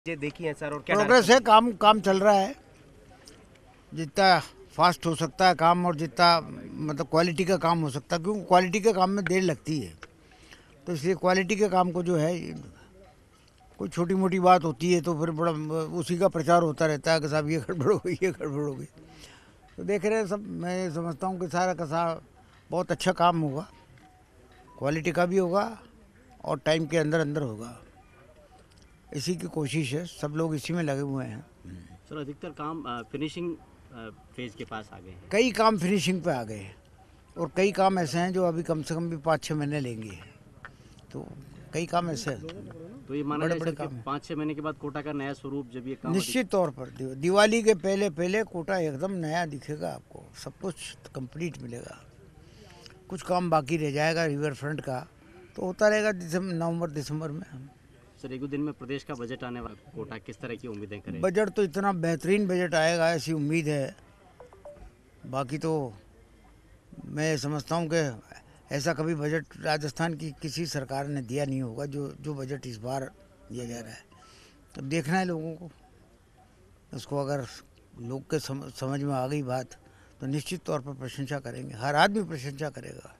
ये देखी है सर, और क्या प्रोग्रेस है, काम काम चल रहा है। जितना फास्ट हो सकता है काम और जितना मतलब क्वालिटी का काम हो सकता है, क्योंकि क्वालिटी के काम में देर लगती है, तो इसलिए क्वालिटी के काम को जो है, कोई छोटी मोटी बात होती है तो फिर बड़ा उसी का प्रचार होता रहता है कि साहब ये गड़बड़ हो गई, ये गड़बड़ हो गई। तो देख रहे हैं सब, मैं समझता हूँ कि सारा का सारा बहुत अच्छा काम होगा, क्वालिटी का भी होगा और टाइम के अंदर अंदर होगा। इसी की कोशिश है, सब लोग इसी में लगे हुए हैं। सर अधिकतर काम फिनिशिंग फेज के पास आ गए हैं। कई काम फिनिशिंग पे आ गए हैं और कई काम ऐसे हैं जो अभी कम से कम भी 5-6 महीने लेंगे, तो कई काम ऐसे हैं। तो ये माना बड़े जाए बड़े सर काम कि 5-6 महीने के बाद कोटा का नया स्वरूप जब ये काम निश्चित तौर पर दिवाली के पहले पहले कोटा एकदम नया दिखेगा, आपको सब कुछ कंप्लीट मिलेगा। कुछ काम बाकी रह जाएगा रिवर फ्रंट का, तो होता रहेगा नवंबर दिसंबर में। सर एक दो दिन में प्रदेश का बजट आने वाला, कोटा किस तरह की उम्मीदें करें? बजट तो इतना बेहतरीन बजट आएगा ऐसी उम्मीद है। बाकी तो मैं समझता हूँ कि ऐसा कभी बजट राजस्थान की किसी सरकार ने दिया नहीं होगा जो बजट इस बार दिया जा रहा है। अब देखना है लोगों को, उसको अगर लोग के समझ में आ गई बात तो निश्चित तौर पर प्रशंसा करेंगे, हर आदमी प्रशंसा करेगा।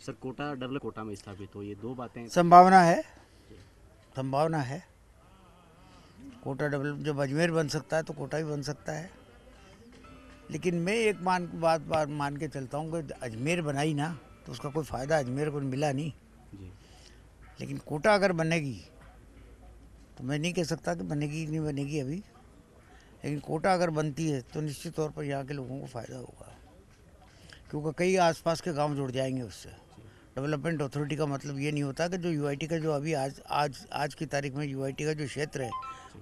सर कोटा डेवलप कोटा में स्थापित हो, ये दो बातें संभावना है, संभावना है। कोटा डेवलप जब अजमेर बन सकता है तो कोटा भी बन सकता है। लेकिन मैं एक बात मान के चलता हूँ कि अजमेर बनाई ना तो उसका कोई फ़ायदा अजमेर को मिला नहीं जी। लेकिन कोटा अगर बनेगी तो मैं नहीं कह सकता कि बनेगी नहीं बनेगी अभी, लेकिन कोटा अगर बनती है तो निश्चित तौर पर यहाँ के लोगों को फ़ायदा होगा, क्योंकि कई आसपास के गांव जुड़ जाएंगे उससे। डेवलपमेंट अथॉरिटी का मतलब ये नहीं होता कि जो यूआईटी का जो अभी आज की तारीख में यूआईटी का जो क्षेत्र है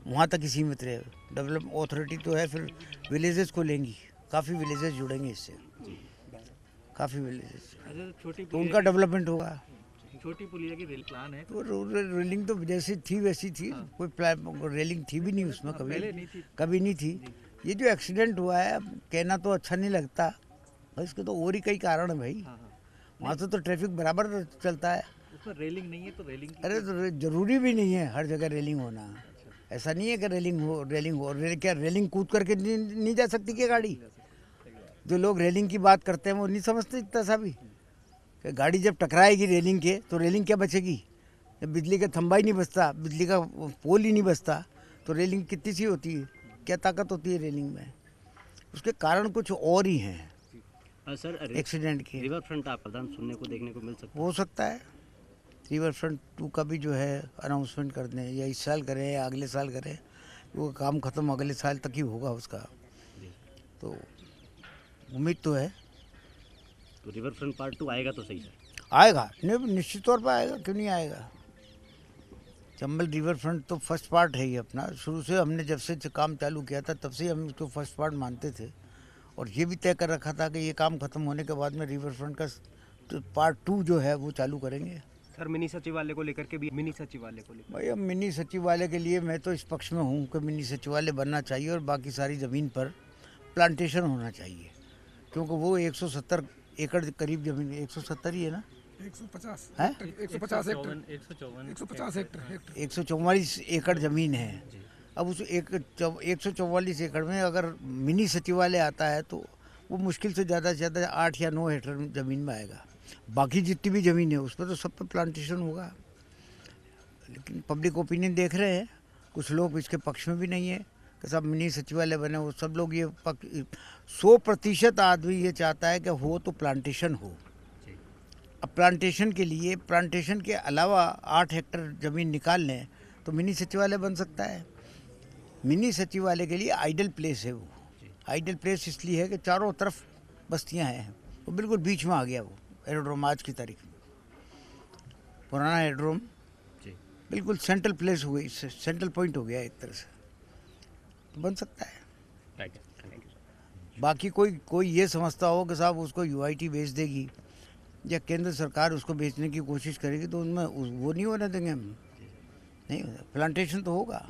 वहाँ तक ही सीमित रहे। डेवलप अथॉरिटी तो है, फिर विलेजेस को लेंगी, काफ़ी विलेजेस जुड़ेंगे इससे, काफ़ी विलेजेस, तो उनका डेवलपमेंट होगा। छोटी पुलिया की रेल प्लान है तो रेलिंग तो जैसी थी वैसी थी, कोई रेलिंग थी भी नहीं उसमें, कभी नहीं थी। ये जो एक्सीडेंट हुआ है, कहना तो अच्छा नहीं लगता, इसके तो और ही कई कारण है भाई। वहाँ से तो ट्रैफिक बराबर चलता है, उसमें रेलिंग नहीं है तो रेलिंग अरे तो जरूरी भी नहीं है हर जगह रेलिंग होना। ऐसा नहीं है कि रेलिंग हो क्या रेलिंग कूद करके नहीं जा सकती क्या गाड़ी? जो लोग रेलिंग की बात करते हैं वो नहीं समझते इतना सा भी कि गाड़ी जब टकराएगी रेलिंग के तो रेलिंग क्या बचेगी? जब बिजली का खंभा ही नहीं बचता, बिजली का पोल ही नहीं बचता, तो रेलिंग कितनी सी होती है, क्या ताकत होती है रेलिंग में? उसके कारण कुछ और ही हैं सर एक्सीडेंट के। रिवर फ्रंट आप प्रधान सुनने को देखने को मिल सकता हो सकता है रिवर फ्रंट 2 का भी जो है अनाउंसमेंट कर दें, या इस साल करें या अगले साल करें, वो काम ख़त्म अगले साल तक ही होगा उसका, तो उम्मीद तो है। तो रिवर फ्रंट पार्ट 2 आएगा तो सही सर? आएगा, नहीं निश्चित तौर पर आएगा, क्यों नहीं आएगा। चंबल रिवर फ्रंट तो फर्स्ट पार्ट है ही अपना, शुरू से हमने जब से काम चालू किया था तब से हम इसको फर्स्ट पार्ट मानते थे, और ये भी तय कर रखा था कि ये काम ख़त्म होने के बाद में रिवर फ्रंट का तो पार्ट 2 जो है वो चालू करेंगे। सर मिनी सचिवालय को लेकर के भी, मिनी सचिवालय को लेकर भाई अब मिनी सचिवालय के लिए मैं तो इस पक्ष में हूँ कि मिनी सचिवालय बनना चाहिए और बाकी सारी ज़मीन पर प्लांटेशन होना चाहिए, क्योंकि वो 170 एकड़ करीब ज़मीन, 170 ही है ना, 150 है 150 हेक्टर 150 हेक्टर 144 एकड़ ज़मीन है। अब उस 144 एकड़ में अगर मिनी सचिवालय आता है तो वो मुश्किल से ज़्यादा 8 या 9 हेक्टर ज़मीन में आएगा। बाकी जितनी भी ज़मीन है उस पर तो सब पर प्लांटेशन होगा, लेकिन पब्लिक ओपिनियन देख रहे हैं, कुछ लोग इसके पक्ष में भी नहीं है कि सब मिनी सचिवालय बने। वो सब लोग ये 100% आदमी ये चाहता है कि हो तो प्लांटेशन हो। अब प्लांटेशन के लिए, प्लांटेशन के अलावा 8 हेक्टर ज़मीन निकाल लें तो मिनी सचिवालय बन सकता है। मिनी सचिवालय के लिए आइडल प्लेस है वो, आइडल प्लेस इसलिए है कि चारों तरफ बस्तियां हैं, वो बिल्कुल बीच में आ गया वो एरोड्रोम। आज की तारीख में पुराना एरोड्रोम बिल्कुल सेंट्रल प्लेस हो गई, सेंट्रल पॉइंट हो गया एक तरह से, तो बन सकता है। बाकी कोई ये समझता हो कि साहब उसको यूआईटी बेच देगी या केंद्र सरकार उसको बेचने की कोशिश करेगी, तो उनमें वो नहीं होने देंगे हम, नहीं, प्लांटेशन तो होगा।